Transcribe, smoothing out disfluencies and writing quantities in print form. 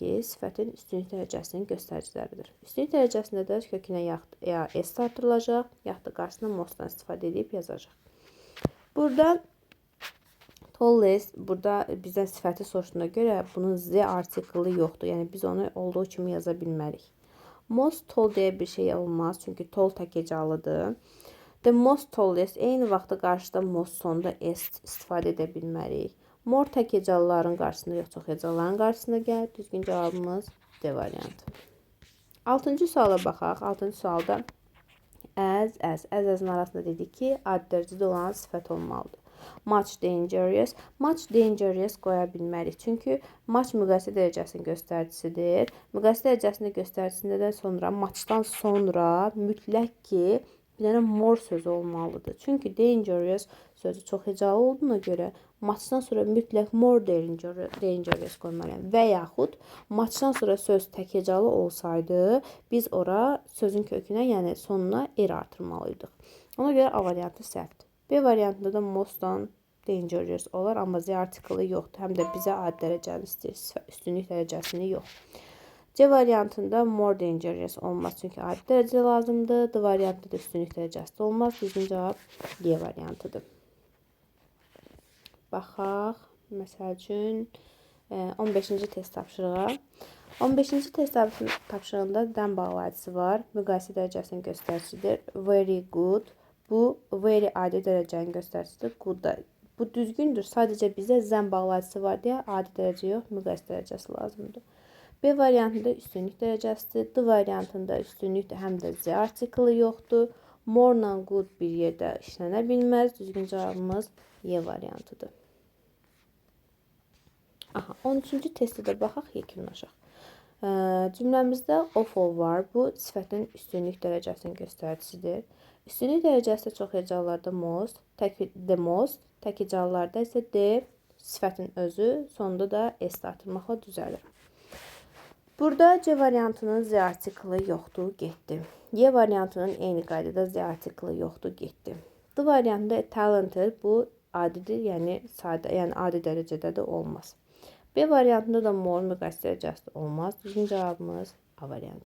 ki, sifətin üstünlük dərəcəsinin göstəriciləridir. Üstünlük dərəcəsində də kökünə ya S artırılacaq, yaxud da qarşısına mostdan istifadə edib yazacaq. Burada tallest, burada bizdən sifəti soruşduğuna görə bunun Z artiklı yoxdur. Yəni biz onu olduğu kimi yaza bilmərik. Most tall deyə bir şey olmaz, çünki tall təkəcalıdır. The most tallest eyni vaxtda qarşıda most sonunda S istifadə edə bilmərik. More təkəcalıların qarşısında yox, çox hecaların qarşısında gəlir. Düzgün cavabımız D variantı. 6-cı suala baxaq. 6-cı sualda əzin arasında dedik ki, adi dərəcədə olan sifət olmalıdır. Much dangerous. Much dangerous qoya bilmərik. Çünki much müqayisə dərəcəsinin göstəricisidir. Müqayisə dərəcəsinin göstəricisində də sonra muchdan sonra mütləq ki, bir dənə more sözü olmalıdır. Çünki dangerous sözü çox hecalı olduğuna görə muchdan sonra mütləq more dangerous qoymalıyam. Və yaxud muchdan sonra söz tək hecalı olsaydı, biz ora sözün kökünə, yəni sonuna R artırmalıydıq. Ona görə A variantı səhvdir. B variantında da mostdan dangerous olar, amma Z artiklı yoxdur. Həm də bizə adi dərəcəli istəyir, üstünlük dərəcəsini yox. C variantında more dangerous olmaz, çünki adi dərəcə lazımdır. D variantında da üstünlük dərəcəsi də olmaz. Düzgün cavab D variantıdır. Baxaq, məsəl üçün 15-ci test tapşırığa. 15-ci test tapşırığında dən bağlayıcısı var. Müqayisə dərəcəsinin göstəricisidir. Very good. Bu very adi dərəcənin göstəricisidir. Good da. Bu düzgündür. Sadəcə bizə zən bağlayıcısı var deyə adi dərəcə yox, müqayisə dərəcəsi lazımdır. B variantında üstünlük dərəcəsidir. D variantında üstünlük həm də Z artiklı yoxdur. More ilə good bir yerdə işlənə bilməz. Düzgün cavabımız Y variantıdır. Aha, 13-cü testdə də baxaq, yekunlaşaq. Cümləmizdə awful var. Bu sifətin üstünlük dərəcəsinin göstəricisidir. Üstünlük dərəcəsi çox hecalarda most, the most, tək hecalarda isə D, sifətin özü, sonunda da S artırmaqla düzəlir. Burada C variantının Z artiklı yoxdur, getdi. Y variantının eyni qaydada Z artiklı yoxdur, getdi. D variantında talented, bu adidir, yəni sadə, yəni adi dərəcədə də olmaz. B variantında da more müqayisə dərəcəsi olmaz. Düzgün cavabımız A variantı.